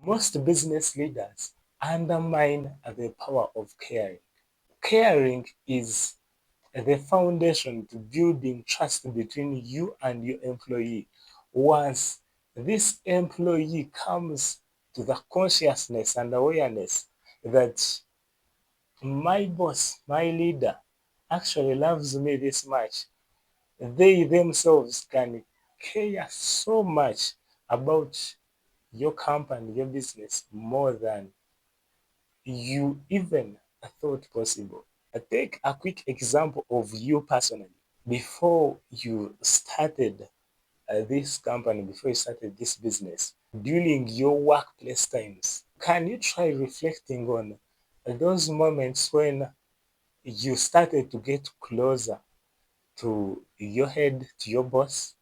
Most business leaders undermine the power of caring. Caring is the foundation to building trust between you and your employee. Once this employee comes to the consciousness and awareness that my boss, my leader, actually loves me this much, they themselves can care so much about your company, your business, more than you even thought possible. Take a quick example of you personally. Before you started this company, before you started this business, during your workplace times, can you try reflecting on those moments when you started to get closer to your head, to your boss?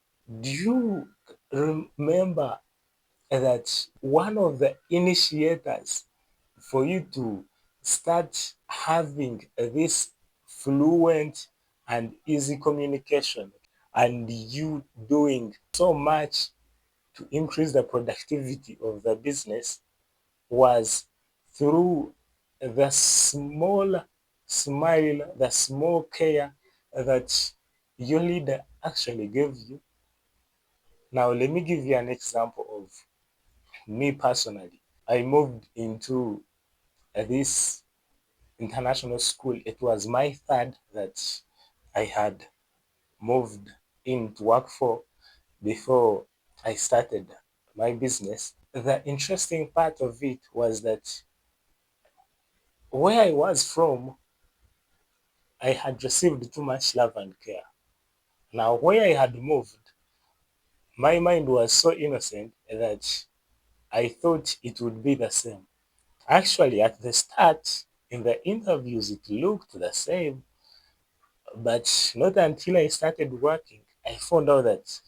Do you remember that one of the initiators for you to start having this fluent and easy communication, and you doing so much to increase the productivity of the business, was through the small smile, the small care that your leader actually gave you? Now, let me give you an example of me personally. I moved into this international school. It was my third that I had moved in to work for before I started my business. The interesting part of it was that where I was from, I had received too much love and care. Now, where I had moved, my mind was so innocent that I thought it would be the same. Actually, at the start, in the interviews, it looked the same, but not until I started working, I found out that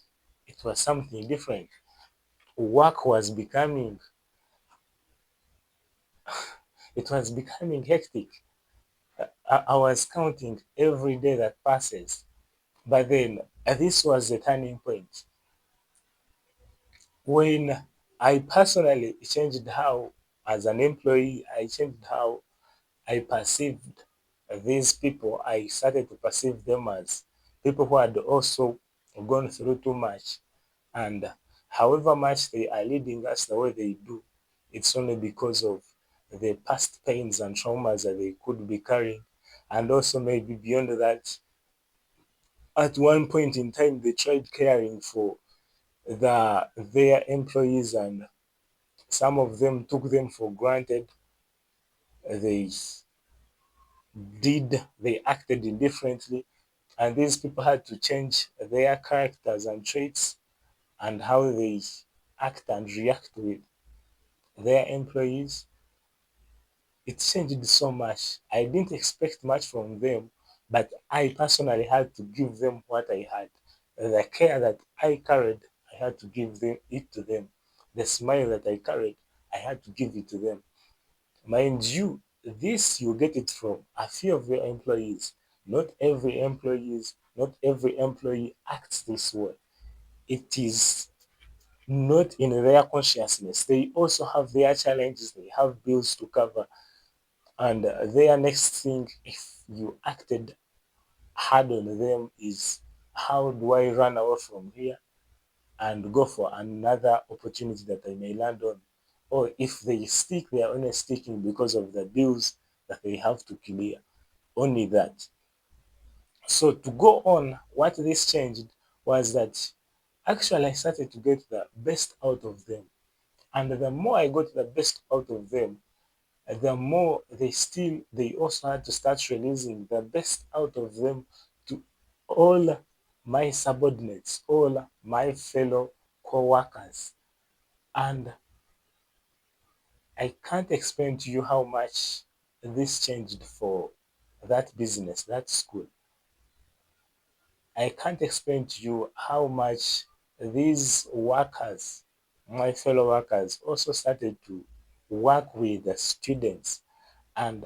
it was something different. Work was becoming, it was becoming hectic. I was counting every day that passes. But then this was the turning point when I personally changed how, as an employee, I changed how I perceived these people. I started to perceive them as people who had also gone through too much. And however much they are leading us the way they do, it's only because of the past pains and traumas that they could be carrying. And also, maybe beyond that, at one point in time, they tried caring for their employees, and some of them took them for granted. They they acted indifferently, and these people had to change their characters and traits and how they act and react with their employees. It changed so much. I didn't expect much from them, but I personally had to give them what I had. The care that I carried, I had to give it to them. The smile that I carried, I had to give it to them. Mind you, this you get it from a few of your employees. Not every employee acts this way. It is not in their consciousness. They also have their challenges, they have bills to cover. And their next thing, if you acted hard on them, is how do I run away from here and go for another opportunity that I may land on? Or if they stick, they are only sticking because of the bills that they have to clear. Only that. So to go on, what this changed was that actually I started to get the best out of them. And the more I got the best out of them, the more they also had to start releasing the best out of them to all my subordinates, all my fellow co-workers. And I can't explain to you how much this changed for that business, that school. I can't explain to you how much these workers, my fellow workers, also started to work with the students and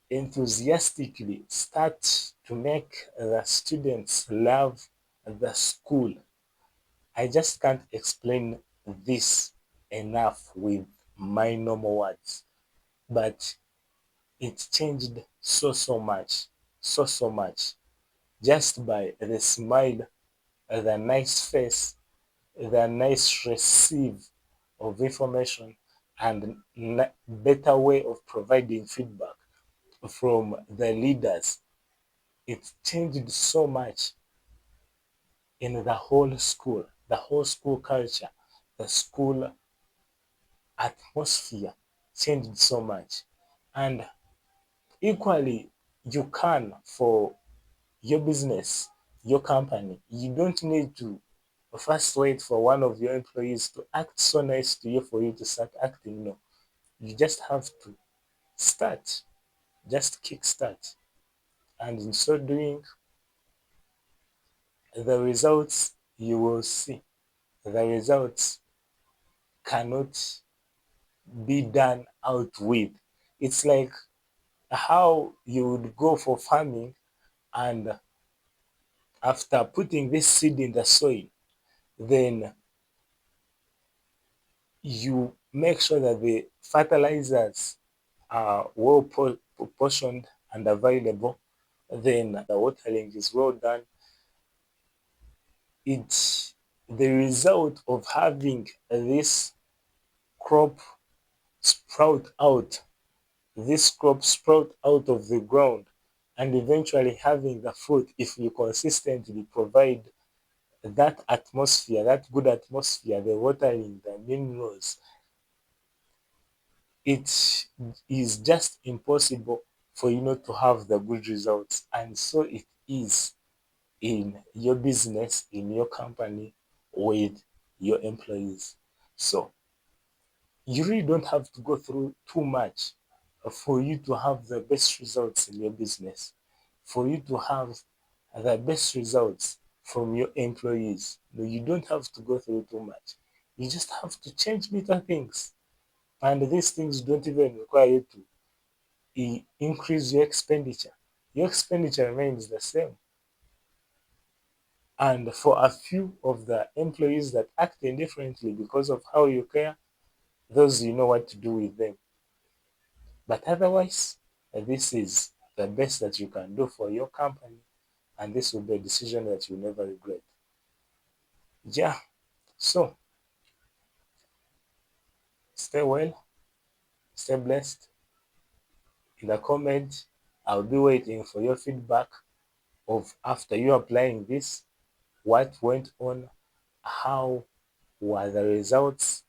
enthusiastically start to make the students love the school. I just can't explain this enough with my normal words, but it changed so much, so much, just by the smile, the nice face, the nice receive of information, and better way of providing feedback from the leaders. It changed so much in the whole school culture, the school atmosphere changed so much. And equally, you can for your business, your company. You don't need to first wait for one of your employees to act so nice to you for you to start acting. No, you just have to start, just kick start. And in so doing, the results you will see, the results cannot be done out with. It's like how you would go for farming, and after putting this seed in the soil, then you make sure that the fertilizers are well proportioned and available, then the watering is well done. It's the result of having this crop sprout out, this crop sprout out of the ground, and eventually having the fruit if you consistently provide that atmosphere, that good atmosphere, the watering, the minerals. It is just impossible for you not to have the good results. And so it is in your business, in your company, with your employees. So you really don't have to go through too much for you to have the best results in your business, for you to have the best results from your employees. No, you don't have to go through too much. You just have to change little things. And these things don't even require you to increase your expenditure. Your expenditure remains the same. And for a few of the employees that act indifferently because of how you care, those you know what to do with them. But otherwise, this is the best that you can do for your company, and this will be a decision that you never regret. Yeah, so stay well, stay blessed. In the comment, I'll be waiting for your feedback of after you applying this, what went on, how were the results,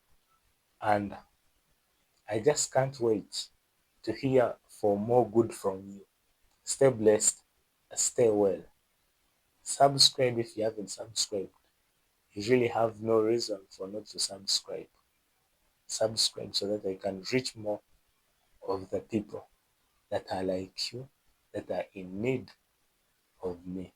and I just can't wait to hear for more good from you. Stay blessed, stay well. Subscribe if you haven't subscribed. You really have no reason for not to subscribe. Subscribe so that I can reach more of the people that are like you, that are in need of me.